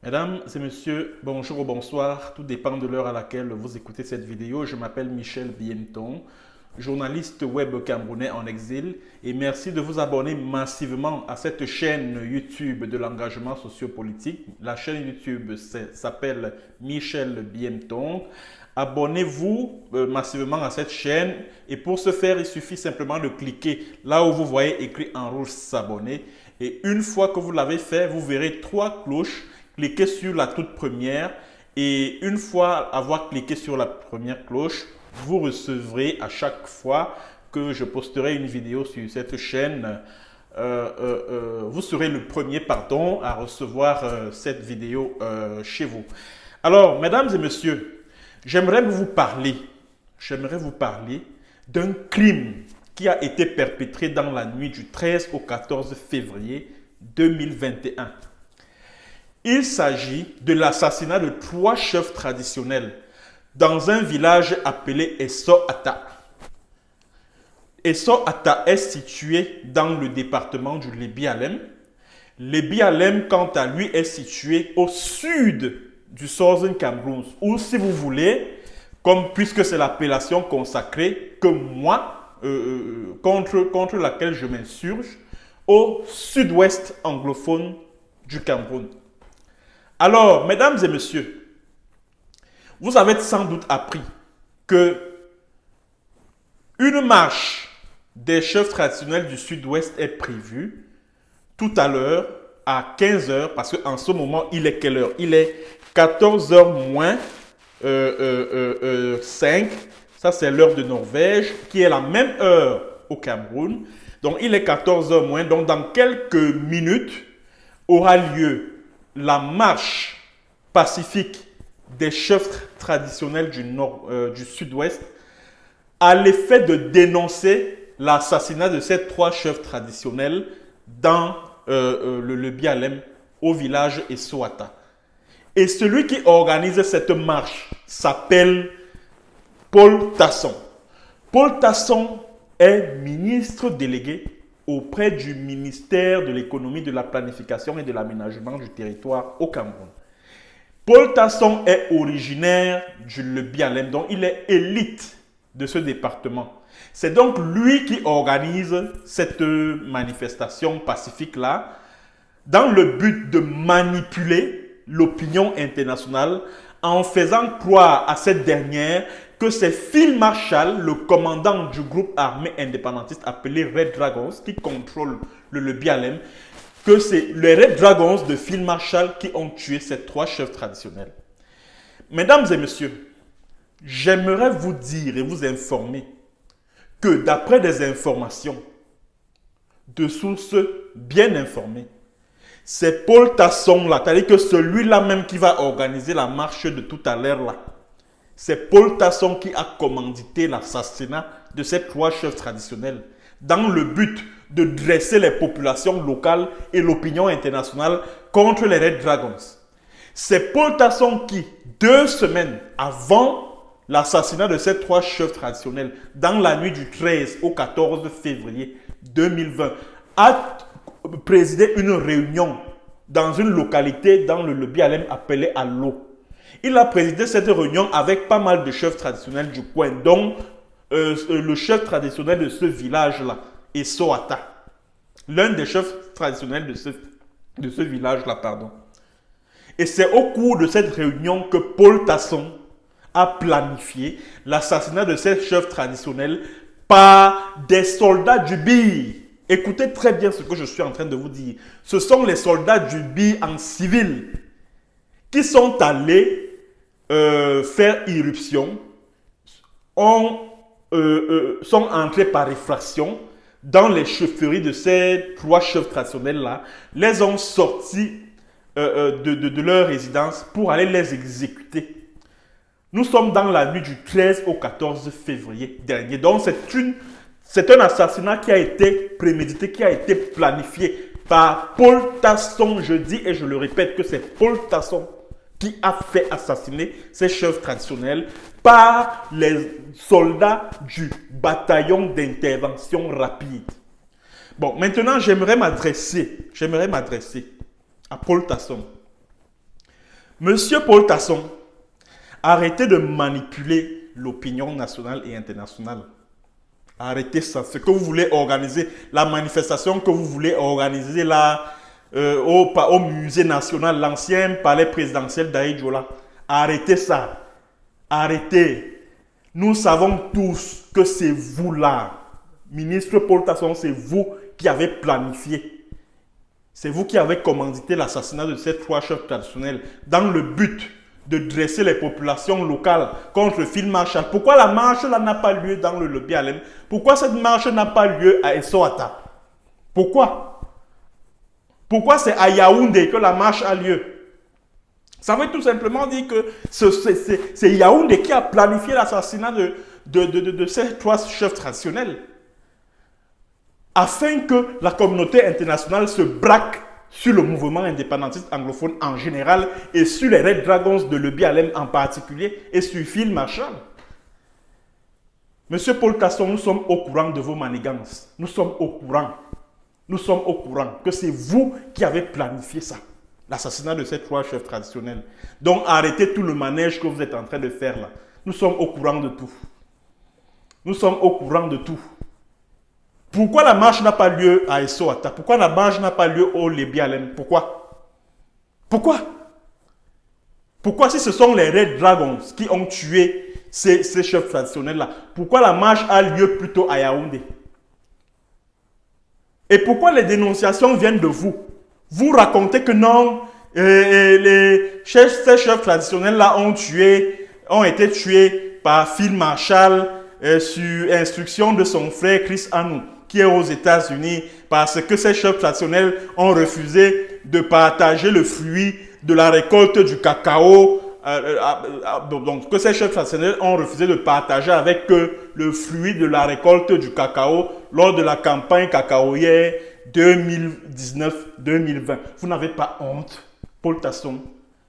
Mesdames et messieurs, bonjour ou bonsoir, tout dépend de l'heure à laquelle vous écoutez cette vidéo. Je m'appelle Michel Bienton, journaliste web camerounais en exil et merci de vous abonner massivement à cette chaîne YouTube de l'engagement sociopolitique. La chaîne YouTube s'appelle Michel Bienton. Abonnez-vous massivement à cette chaîne et pour ce faire, il suffit simplement de cliquer là où vous voyez écrit en rouge s'abonner et une fois que vous l'avez fait, vous verrez trois cloches. Cliquez sur la toute première et une fois avoir cliqué sur la première cloche, vous recevrez à chaque fois que je posterai une vidéo sur cette chaîne, vous serez le premier à recevoir cette vidéo chez vous. Alors, mesdames et messieurs, j'aimerais vous parler d'un crime qui a été perpétré dans la nuit du 13 au 14 février 2021. Il s'agit de l'assassinat de trois chefs traditionnels dans un village appelé Esso-Ata. Esso-Ata est situé dans le département du Lébi-Alem. Lébi-Alem, quant à lui, est situé au sud du Southern Cameroun, ou si vous voulez, puisque c'est l'appellation consacrée que moi, contre laquelle je m'insurge, au sud-ouest anglophone du Cameroun. Alors, mesdames et messieurs, vous avez sans doute appris que une marche des chefs traditionnels du sud-ouest est prévue tout à l'heure à 15 heures, parce qu'en ce moment, il est quelle heure? Il est 14 heures moins 5. Ça, c'est l'heure de Norvège, qui est la même heure au Cameroun. Donc, il est 14 heures moins. Donc, dans quelques minutes, aura lieu la marche pacifique des chefs traditionnels du sud-ouest à l'effet de dénoncer l'assassinat de ces trois chefs traditionnels dans le Bialem au village Esso-Ata. Et celui qui organise cette marche s'appelle Paul Tasson. Paul Tasson est ministre délégué auprès du ministère de l'économie, de la planification et de l'aménagement du territoire au Cameroun. Paul Tasson est originaire du Lébi-Alem, donc il est élite de ce département. C'est donc lui qui organise cette manifestation pacifique-là dans le but de manipuler l'opinion internationale en faisant croire à cette dernière que c'est Phil Marshall, le commandant du groupe armé indépendantiste appelé Red Dragons, qui contrôle le Lébi-Alem, que c'est les Red Dragons de Phil Marshall qui ont tué ces trois chefs traditionnels. Mesdames et messieurs, j'aimerais vous dire et vous informer que d'après des informations de sources bien informées, c'est Paul Tasson là, c'est-à-dire que celui-là même qui va organiser la marche de tout à l'heure là, c'est Paul Tasson qui a commandité l'assassinat de ces trois chefs traditionnels dans le but de dresser les populations locales et l'opinion internationale contre les Red Dragons. C'est Paul Tasson qui, 2 semaines avant l'assassinat de ces trois chefs traditionnels, dans la nuit du 13 au 14 février 2020, a présidé une réunion dans une localité dans le Lébi-Alem appelée Allo. Il a présidé cette réunion avec pas mal de chefs traditionnels du coin, dont le chef traditionnel de ce village-là, Esso-Ata. L'un des chefs traditionnels de ce village-là, pardon. Et c'est au cours de cette réunion que Paul Tasson a planifié l'assassinat de ces chefs traditionnels par des soldats du BIR. Écoutez très bien ce que je suis en train de vous dire. Ce sont les soldats du BIR en civil qui sont allés faire irruption, sont entrés par effraction dans les chefferies de ces trois chefs traditionnels-là, les ont sortis de leur résidence pour aller les exécuter. Nous sommes dans la nuit du 13 au 14 février dernier. Donc c'est un assassinat qui a été prémédité, qui a été planifié par Paul Tasson. Je dis et je le répète que c'est Paul Tasson qui a fait assassiner ces chefs traditionnels par les soldats du bataillon d'intervention rapide. Bon, maintenant, j'aimerais m'adresser à Paul Tasson Monsieur Paul Tasson, arrêtez de manipuler l'opinion nationale et internationale. Arrêtez ça. Ce que vous voulez organiser, la manifestation que vous voulez organiser là, au musée national, l'ancien palais présidentiel d'Aïdjola. Arrêtez ça. Arrêtez. Nous savons tous que c'est vous là. Ministre Paul Tasson, c'est vous qui avez planifié. C'est vous qui avez commandité l'assassinat de ces 3 chefs traditionnels dans le but de dresser les populations locales contre Phil Marshall. Pourquoi la marche là n'a pas lieu dans le lobby Alem? Pourquoi cette marche n'a pas lieu à Essoata? Pourquoi? Pourquoi c'est à Yaoundé que la marche a lieu? Ça veut tout simplement dire que c'est Yaoundé qui a planifié l'assassinat de ces 3 chefs traditionnels afin que la communauté internationale se braque sur le mouvement indépendantiste anglophone en général et sur les Red Dragons de Lebi Alem en particulier et sur Phil Marshall. Monsieur Paul Tasson, nous sommes au courant de vos manigances. Nous sommes au courant. Nous sommes au courant que c'est vous qui avez planifié ça. L'assassinat de ces 3 chefs traditionnels. Donc arrêtez tout le manège que vous êtes en train de faire là. Nous sommes au courant de tout. Nous sommes au courant de tout. Pourquoi la marche n'a pas lieu à Essoata? Pourquoi la marche n'a pas lieu au Lebi Alem? Pourquoi? Pourquoi? Pourquoi si ce sont les Red Dragons qui ont tué ces chefs traditionnels-là, pourquoi la marche a lieu plutôt à Yaoundé? Et pourquoi les dénonciations viennent de vous? Vous racontez que non, ces chefs traditionnels-là ont été tués par Phil Marshall sur instruction de son frère Chris Anou, qui est aux États-Unis, parce que ces chefs traditionnels ont refusé de partager le fruit de la récolte du cacao. Donc, que ces chefs traditionnels ont refusé de partager avec eux le fruit de la récolte du cacao lors de la campagne cacaoyère 2019-2020. Vous n'avez pas honte, Paul Tasson?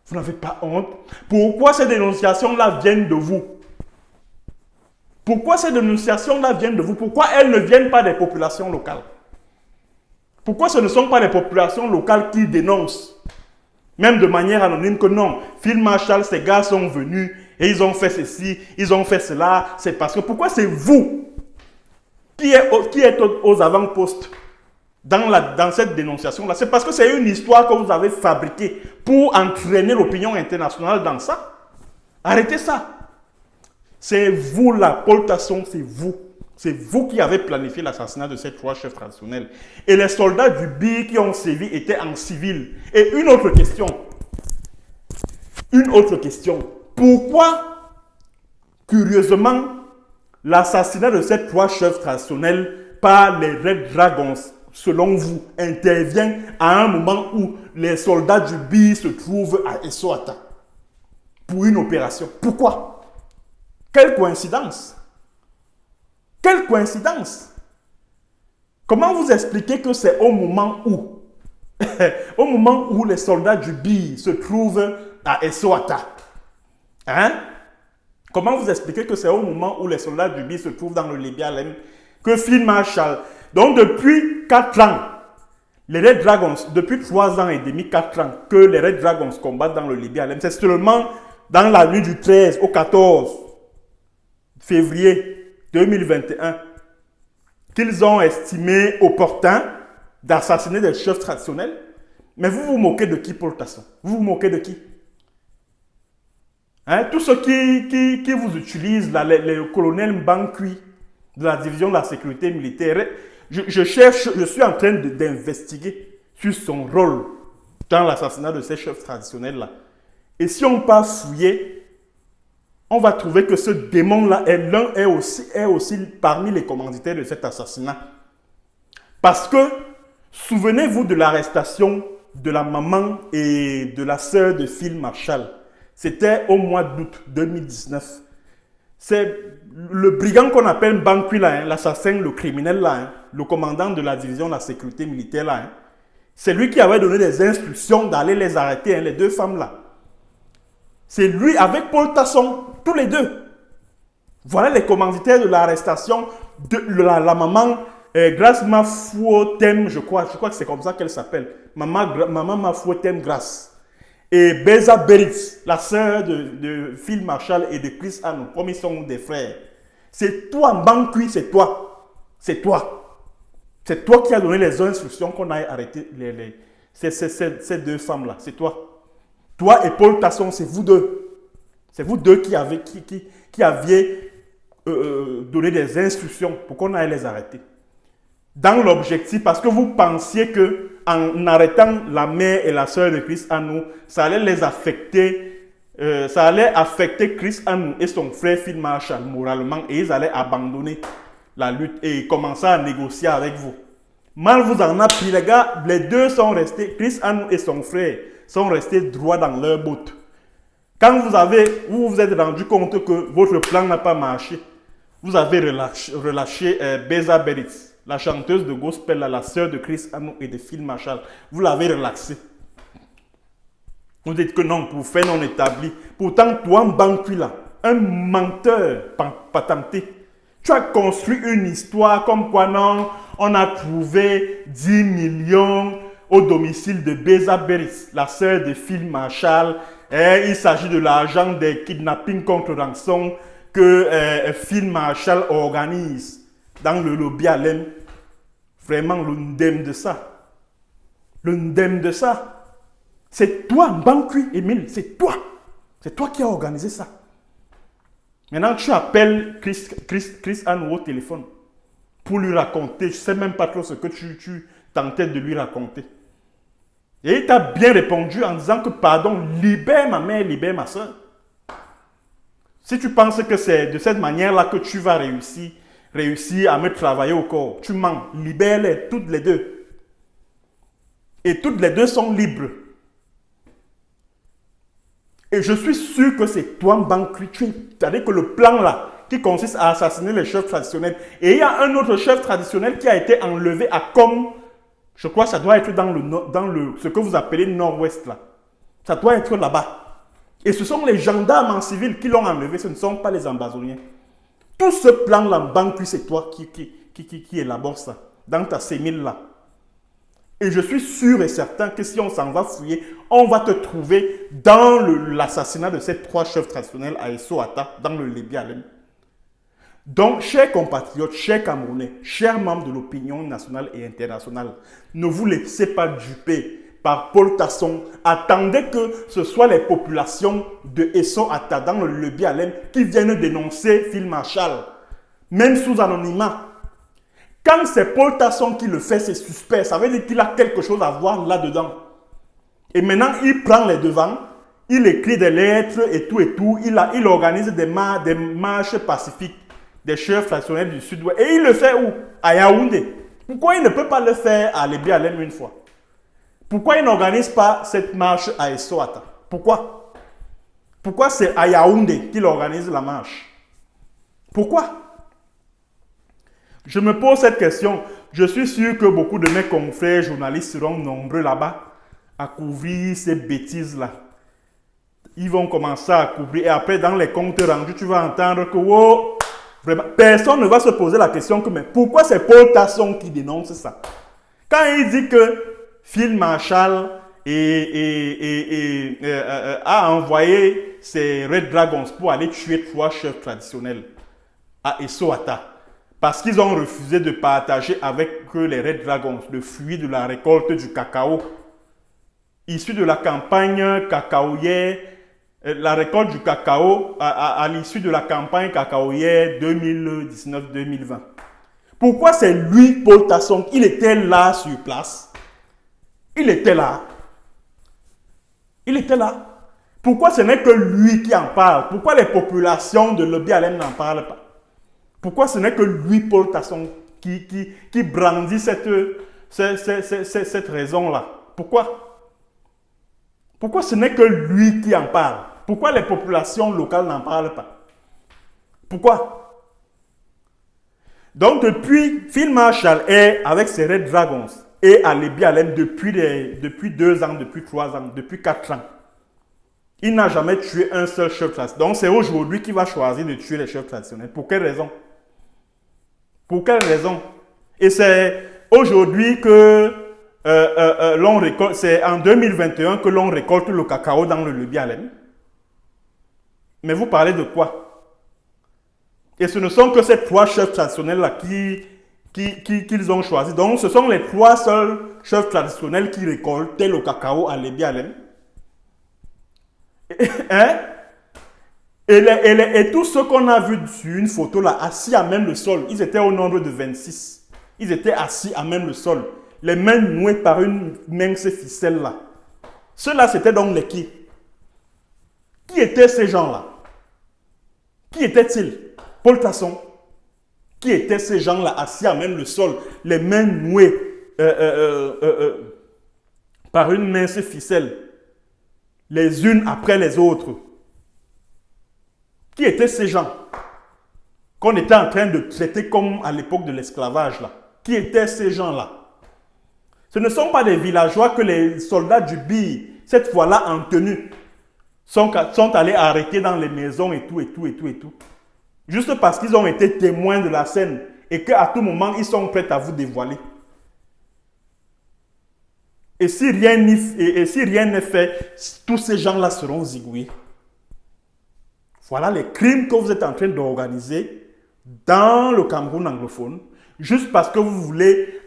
Vous n'avez pas honte? Pourquoi ces dénonciations-là viennent de vous? Pourquoi ces dénonciations-là viennent de vous? Pourquoi elles ne viennent pas des populations locales? Pourquoi ce ne sont pas les populations locales qui dénoncent? Même de manière anonyme que non, Phil Marshall, ces gars sont venus et ils ont fait ceci, ils ont fait cela. C'est parce que pourquoi c'est vous qui êtes aux avant-postes dans cette dénonciation-là? C'est parce que c'est une histoire que vous avez fabriquée pour entraîner l'opinion internationale dans ça. Arrêtez ça. C'est vous là, Paul Tasson, c'est vous. C'est vous qui avez planifié l'assassinat de ces 3 chefs traditionnels. Et les soldats du BI qui ont sévi étaient en civil. Et une autre question. Pourquoi, curieusement, l'assassinat de ces 3 chefs traditionnels par les Red Dragons, selon vous, intervient à un moment où les soldats du BI se trouvent à Essoata pour une opération? Pourquoi? Quelle coïncidence! Quelle coïncidence! Comment vous expliquez que c'est au moment où les soldats du BI se trouvent à Essoata? Hein? Comment vous expliquez que c'est au moment où les soldats du BI se trouvent dans le Lebi Alem que Phil Marshall, donc depuis 4 ans, les Red Dragons, depuis 3 ans et demi, 4 ans, que les Red Dragons combattent dans le Lebi Alem, c'est seulement dans la nuit du 13 au 14 février 2021 qu'ils ont estimé opportun d'assassiner des chefs traditionnels. Mais vous vous moquez de qui, Paul Tasson? Vous vous moquez de qui? Hein? Tous ceux qui vous utilisent, là, les colonels Mbankui de la division de la sécurité militaire, je suis en train d'investiguer sur son rôle dans l'assassinat de ces chefs traditionnels-là. Et si on part fouiller, on va trouver que ce démon-là est aussi parmi les commanditaires de cet assassinat. Parce que, souvenez-vous de l'arrestation de la maman et de la sœur de Phil Marshall. C'était au mois d'août 2019. C'est le brigand qu'on appelle Mbankwi, l'assassin, le criminel, là, le commandant de la division de la sécurité militaire. Là, c'est lui qui avait donné des instructions d'aller les arrêter, les 2 femmes-là. C'est lui avec Paul Tasson, tous les 2. Voilà les commanditaires de l'arrestation de la maman Grace Mafouotem, je crois que c'est comme ça qu'elle s'appelle. Maman Mafouotem Grace. et Beza Beritz, la sœur de Phil Marshall et de Chris Hannou, comme ils sont des frères. C'est toi, Mbankwi, c'est toi. C'est toi. C'est toi qui as donné les instructions qu'on aille arrêter ces deux femmes-là. C'est toi. Toi et Paul Tasson, c'est vous deux. C'est vous deux qui aviez donné des instructions pour qu'on aille les arrêter. Dans l'objectif, parce que vous pensiez que en arrêtant la mère et la sœur de Chris Hannou, ça allait les affecter, ça allait affecter Chris Hannou et son frère Phil Marshall moralement, et ils allaient abandonner la lutte et commencer à négocier avec vous. Mal vous en a pris, les gars, les deux sont restés, Chris Hannou et son frère sont restés droits dans leur botte. Quand vous vous êtes rendu compte que votre plan n'a pas marché, vous avez relâché Beza Beritz, la chanteuse de gospel, la sœur de Chris Hannou et de Phil Marshall. Vous l'avez relaxée. Vous dites que non, pour faire non établi. Pourtant, toi, Mbankwi là, un menteur patenté, tu as construit une histoire comme quoi non, on a trouvé 10 millions au domicile de Beza Beritz, la sœur de Phil Marshall. Et il s'agit de l'argent des kidnappings contre rançon que Phil Marshall organise dans le lobby Alem. Vraiment, le ndem de ça. Le ndem de ça. C'est toi, Mbankwi, Émile, c'est toi. C'est toi qui as organisé ça. Maintenant, tu appelles Chris Hannou au téléphone pour lui raconter. Je ne sais même pas trop ce que tu tentais de lui raconter. Et il t'a bien répondu en disant que pardon, libère ma mère, libère ma soeur. Si tu penses que c'est de cette manière-là que tu vas réussir à me travailler au corps, tu mens. Libère-les, toutes les deux. Et toutes les deux sont libres. Et je suis sûr que c'est toi, Mbankwi. C'est-à-dire que le plan là, qui consiste à assassiner les chefs traditionnels. Et il y a un autre chef traditionnel qui a été enlevé à Com. Je crois que ça doit être dans ce que vous appelez nord-ouest là. Ça doit être là-bas. Et ce sont les gendarmes en civil qui l'ont enlevé, ce ne sont pas les ambazoniens. Tout ce plan-là, Mbankwi, c'est toi qui élabore ça, dans ta sémile là. Et je suis sûr et certain que si on s'en va fouiller, on va te trouver dans l'assassinat de ces 3 chefs traditionnels à Essoata, dans le Lébi Alem. Donc, chers compatriotes, chers Camerounais, chers membres de l'opinion nationale et internationale, ne vous laissez pas duper par Paul Tasson. Attendez que ce soit les populations de Essoata, dans le Lébi Alem, qui viennent dénoncer Phil Marshall, même sous anonymat. Quand c'est Paul Tasson qui le fait, c'est suspect. Ça veut dire qu'il a quelque chose à voir là-dedans. Et maintenant, il prend les devants, il écrit des lettres et tout. Il organise des marches pacifiques des chefs traditionnels du Sud-Ouest. Et il le fait où? À Yaoundé. Pourquoi il ne peut pas le faire à Lébi Alem une fois? Pourquoi il n'organise pas cette marche à Essoata? Pourquoi? Pourquoi c'est à Yaoundé qu'il organise la marche? Pourquoi? Je me pose cette question. Je suis sûr que beaucoup de mes confrères journalistes seront nombreux là-bas à couvrir ces bêtises-là. Ils vont commencer à couvrir. Et après, dans les comptes rendus, tu vas entendre que oh, vraiment, personne ne va se poser la question que mais pourquoi c'est Paul Tasson qui dénonce ça? Quand il dit que Phil Marshall a envoyé ses Red Dragons pour aller tuer 3 chefs traditionnels à Essoata, parce qu'ils ont refusé de partager avec eux les Red Dragons le fruit de la récolte du cacao, issu de la campagne cacaoyère, la récolte du cacao à l'issue de la campagne cacaoyère 2019-2020. Pourquoi c'est lui, Paul Tasson, il était là sur place? Il était là. Il était là. Pourquoi ce n'est que lui qui en parle? Pourquoi les populations de Lébi Alem n'en parlent pas? Pourquoi ce n'est que lui, Paul Tasson, qui brandit cette raison-là? Pourquoi? Pourquoi ce n'est que lui qui en parle? Pourquoi les populations locales n'en parlent pas? Pourquoi? Donc, depuis, Phil Marshall est avec ses Red Dragons et à Lébi Alem depuis 2 ans, depuis 3 ans, depuis 4 ans. Il n'a jamais tué un seul chef traditionnel. Donc, c'est aujourd'hui qu'il va choisir de tuer les chefs traditionnels. Pour quelle raison? Pour quelle raison? Et c'est aujourd'hui que c'est en 2021 que l'on récolte le cacao dans le Lebi-Alem. Mais vous parlez de quoi? Et ce ne sont que ces 3 chefs traditionnels-là qu'ils ont choisi. Donc, ce sont les 3 seuls chefs traditionnels qui récoltaient le cacao à Lebi-Alem. Hein? Et tous ceux qu'on a vus sur une photo là, assis à même le sol, ils étaient au nombre de 26. Ils étaient assis à même le sol, les mains nouées par une mince ficelle là. Ceux-là, c'était donc les qui? Qui étaient ces gens-là? Qui étaient-ils? Paul Tasson. Qui étaient ces gens-là assis à même le sol, les mains nouées par une mince ficelle, les unes après les autres? Qui étaient ces gens qu'on était en train de traiter comme à l'époque de l'esclavage là? Qui étaient ces gens-là? Ce ne sont pas des villageois que les soldats du BI, cette fois-là en tenue, sont allés arrêter dans les maisons et tout. Juste parce qu'ils ont été témoins de la scène et qu'à tout moment, ils sont prêts à vous dévoiler. Et si rien n'est fait, tous ces gens-là seront zigouillés. Voilà les crimes que vous êtes en train d'organiser dans le Cameroun anglophone, juste parce que vous voulez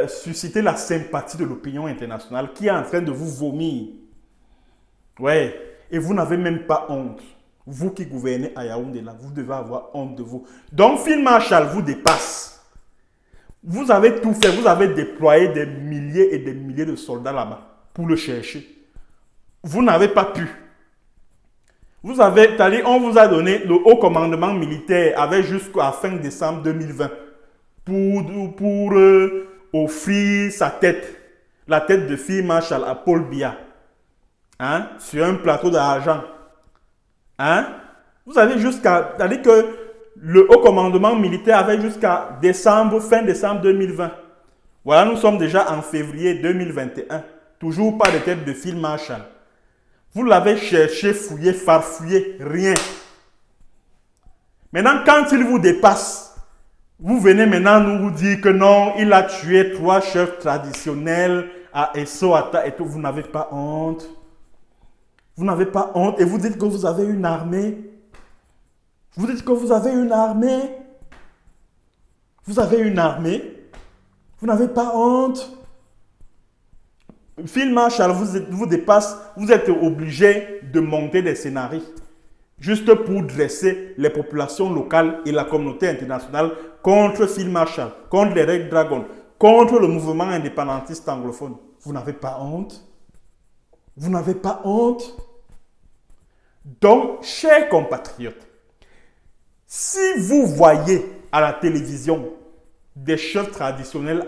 susciter la sympathie de l'opinion internationale qui est en train de vous vomir. Ouais, et vous n'avez même pas honte. Vous qui gouvernez à Yaoundé, là, vous devez avoir honte de vous. Donc, Field Marshal vous dépasse. Vous avez tout fait. Vous avez déployé des milliers et des milliers de soldats là-bas pour le chercher. Vous n'avez pas pu. On vous a donné, le haut commandement militaire avait jusqu'à fin décembre 2020 pour offrir sa tête, la tête de Field Marshal à Paul Biya, hein, sur un plateau d'argent. Hein? Vous avez c'est-à-dire que le haut commandement militaire avait jusqu'à fin décembre 2020. Voilà, nous sommes déjà en février 2021. Toujours pas de tête de Field Marshal. Vous l'avez cherché, fouillé, farfouillé, rien. Maintenant, quand il vous dépasse, vous venez maintenant nous dire que non, il a tué 3 chefs traditionnels à Essoata et tout. Vous n'avez pas honte. Vous n'avez pas honte et vous dites que vous avez une armée. Vous dites que vous avez une armée. Vous avez une armée. Vous n'avez pas honte. Field Marshal vous dépasse. Vous êtes obligé de monter des scénarios juste pour dresser les populations locales et la communauté internationale contre Field Marshal, contre les Red Dragons, contre le mouvement indépendantiste anglophone. Vous n'avez pas honte. Vous n'avez pas honte. Donc, chers compatriotes, si vous voyez à la télévision des chefs traditionnels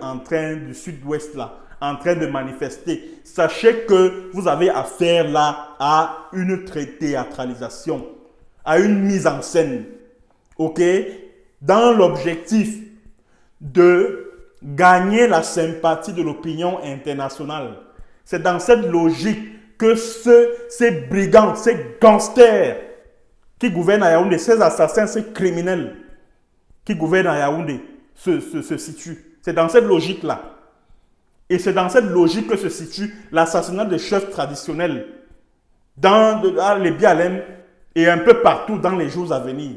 du sud-ouest là, en train de manifester, sachez que vous avez affaire là à une théâtralisation, à une mise en scène, ok, dans l'objectif de gagner la sympathie de l'opinion internationale. C'est dans cette logique que ces brigands, ces gangsters qui gouvernent à Yaoundé, ces assassins, ces criminels qui gouvernent à Yaoundé se situent. C'est dans cette logique-là. Et c'est dans cette logique que se situe l'assassinat des chefs traditionnels dans les Bialem et un peu partout dans les jours à venir.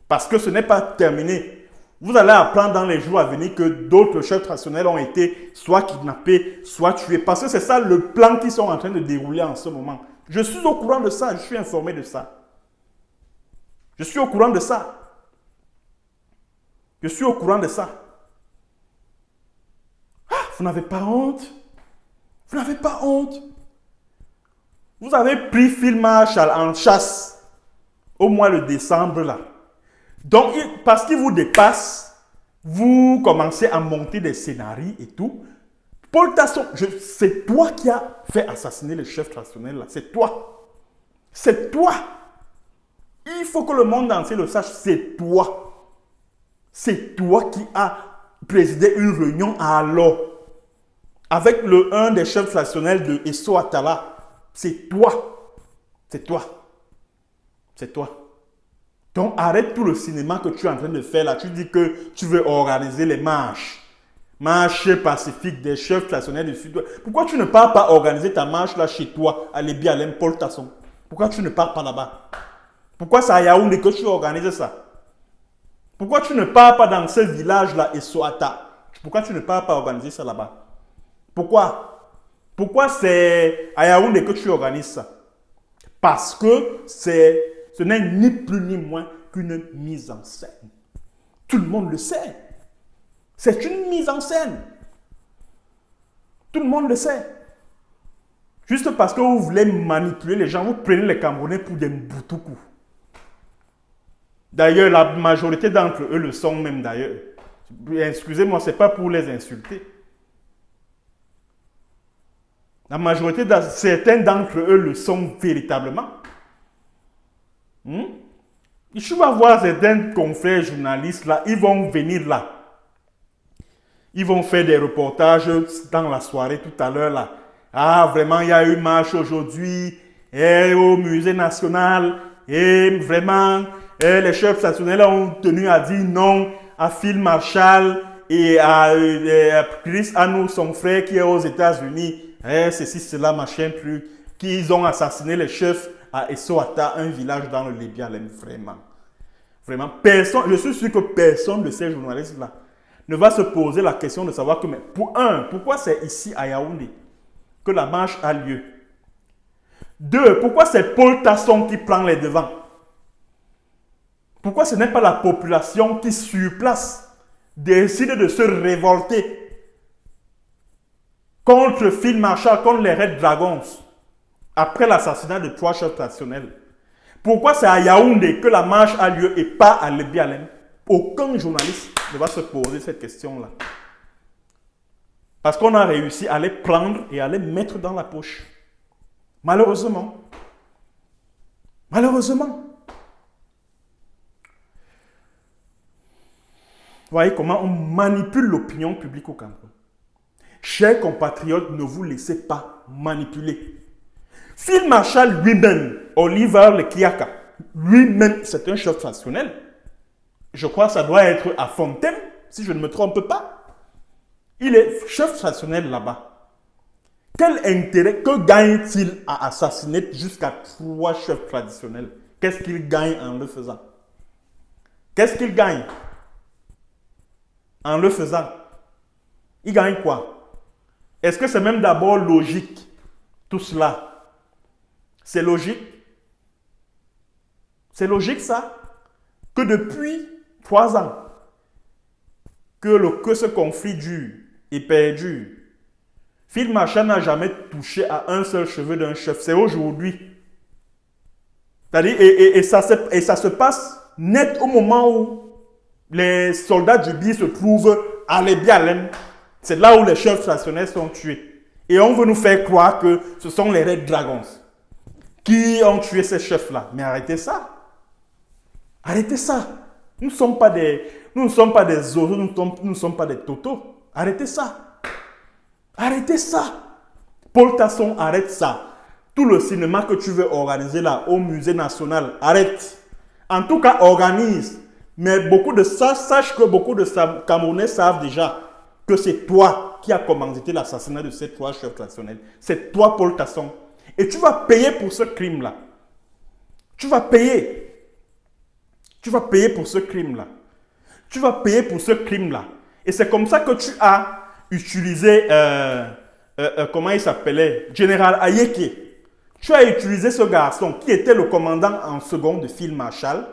Parce que ce n'est pas terminé. Vous allez apprendre dans les jours à venir que d'autres chefs traditionnels ont été soit kidnappés, soit tués. Parce que c'est ça le plan qu'ils sont en train de dérouler en ce moment. Je suis au courant de ça, je suis informé de ça. Je suis au courant de ça. Je suis au courant de ça. Ah, vous n'avez pas honte? Vous n'avez pas honte? Vous avez pris Field Marshal en chasse au mois de décembre là. Donc, parce qu'il vous dépasse, vous commencez à monter des scénarios et tout. Paul Tasson, c'est toi qui as fait assassiner le chef traditionnel là. C'est toi. C'est toi. Il faut que le monde entier le sache. C'est toi. C'est toi qui as présidé une réunion à Allo avec un des chefs traditionnels de Esso Atala. C'est toi. C'est toi. C'est toi. Donc, arrête tout le cinéma que tu es en train de faire là. Tu dis que tu veux organiser les marches. Marche pacifique des chefs traditionnels du Sud. Pourquoi tu ne pars pas organiser ta marche là chez toi, à Lébi-Alem, Paul Tasson? Pourquoi tu ne pars pas là-bas? Pourquoi c'est à Yaoundé que tu organises ça? Pourquoi tu ne pars pas dans ce village-là, Essoata? Pourquoi tu ne pars pas organiser ça là-bas? Pourquoi? Pourquoi c'est à Yaoundé que tu organises ça? Parce que ce n'est ni plus ni moins qu'une mise en scène. Tout le monde le sait. C'est une mise en scène. Tout le monde le sait. Juste parce que vous voulez manipuler les gens, vous prenez les Camerounais pour des boutoukou. D'ailleurs, la majorité d'entre eux le sont même d'ailleurs. Excusez-moi, ce n'est pas pour les insulter. La majorité, certains d'entre eux le sont véritablement. Je vais voir certains confrères journalistes là, ils vont venir là. Ils vont faire des reportages dans la soirée tout à l'heure là. Ah, vraiment, il y a eu marche aujourd'hui au musée national. Et vraiment, les chefs nationaux ont tenu à dire non à Phil Marshall et à Chris Hannou, son frère qui est aux États-Unis. Ceci, cela, machin, truc. Qu'ils ont assassiné les chefs à Essoata, un village dans le Lébi-Alem. Vraiment. Vraiment, personne, je suis sûr que personne de ces journalistes-là ne va se poser la question de savoir que, mais pourquoi c'est ici à Yaoundé que la marche a lieu? 2, pourquoi c'est Paul Tasson qui prend les devants? Pourquoi ce n'est pas la population qui, sur place, décide de se révolter contre Phil Marshall, contre les Red Dragons, après l'assassinat de 3 chefs traditionnels? Pourquoi c'est à Yaoundé que la marche a lieu et pas à Lébi-Alem? Aucun journaliste ne va se poser cette question-là. Parce qu'on a réussi à les prendre et à les mettre dans la poche. Malheureusement. Malheureusement. Vous voyez comment on manipule l'opinion publique au Cameroun. Chers compatriotes, ne vous laissez pas manipuler. Phil Marshall lui-même, Oliver Lekiaka, lui-même, c'est un chef traditionnel. Je crois que ça doit être à Fontaine, si je ne me trompe pas. Il est chef traditionnel là-bas. Quel intérêt, que gagne-t-il à assassiner jusqu'à 3 chefs traditionnels? Qu'est-ce qu'il gagne en le faisant? Qu'est-ce qu'il gagne en le faisant? Il gagne quoi? Est-ce que c'est même d'abord logique, tout cela? C'est logique? C'est logique ça? Que depuis 3 ans, que ce conflit dure et perdure, Phil Marshall n'a jamais touché à un seul cheveu d'un chef. C'est aujourd'hui. C'est-à-dire, et ça se passe net au moment où les soldats du BI se trouvent à Lébi-Alem. C'est là où les chefs traditionnels sont tués. Et on veut nous faire croire que ce sont les Red Dragons qui ont tué ces chefs-là. Mais arrêtez ça. Arrêtez ça. Nous ne sommes pas des oiseaux, nous ne sommes pas des totos. Arrêtez ça. Arrêtez ça. Paul Tasson, arrête ça. Tout le cinéma que tu veux organiser là, au musée national, arrête. En tout cas, organise. Mais sache que beaucoup de Camerounais savent déjà que c'est toi qui as commandité l'assassinat de ces 3 chefs traditionnels. C'est toi, Paul Tasson. Et tu vas payer pour ce crime-là. Tu vas payer. Tu vas payer pour ce crime-là. Tu vas payer pour ce crime-là. Et c'est comme ça que tu as utilisé, comment il s'appelait, Général Ayeke. Tu as utilisé ce garçon qui était le commandant en second de Phil Marshall.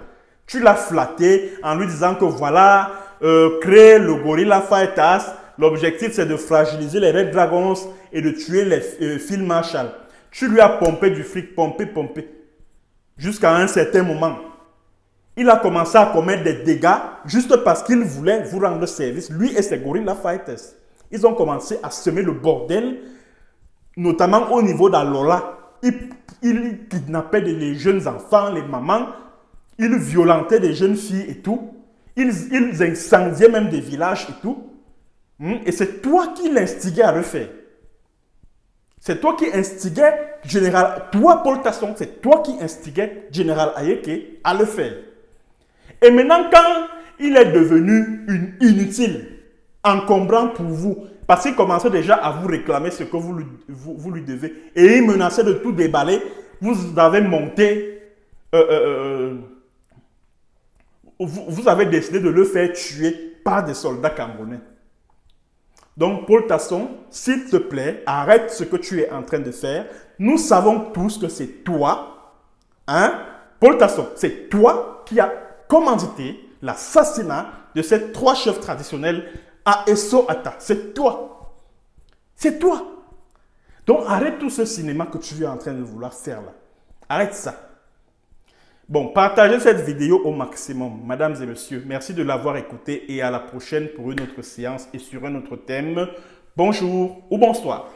Tu l'as flatté en lui disant que voilà, créer le Gorilla Fighters, l'objectif c'est de fragiliser les Red Dragons et de tuer les Phil Marshall. Tu lui as pompé du fric, pompé. Jusqu'à un certain moment. Il a commencé à commettre des dégâts juste parce qu'il voulait vous rendre service. Lui et ses Gorilla Fighters. Ils ont commencé à semer le bordel, notamment au niveau d'Alola. Ils kidnappaient les jeunes enfants, les mamans. Ils violentaient des jeunes filles et tout. Ils incendiaient même des villages et tout. Et c'est toi qui l'instiguais à le faire. C'est toi qui instiguais Général... Toi, Paul Tasson, c'est toi qui instiguais Général Ayeke à le faire. Et maintenant, quand il est devenu inutile, encombrant pour vous. Parce qu'il commençait déjà à vous réclamer ce que vous lui devez. Et il menaçait de tout déballer. Vous avez monté, vous avez décidé de le faire tuer par des soldats camerounais. Donc, Paul Tasson, s'il te plaît, arrête ce que tu es en train de faire. Nous savons tous que c'est toi, hein? Paul Tasson, c'est toi qui as commandité l'assassinat de ces 3 chefs traditionnels à Esso-Ata. C'est toi. C'est toi. Donc, arrête tout ce cinéma que tu es en train de vouloir faire là. Arrête ça. Bon, partagez cette vidéo au maximum. Mesdames et messieurs, merci de l'avoir écouté et à la prochaine pour une autre séance et sur un autre thème. Bonjour ou bonsoir.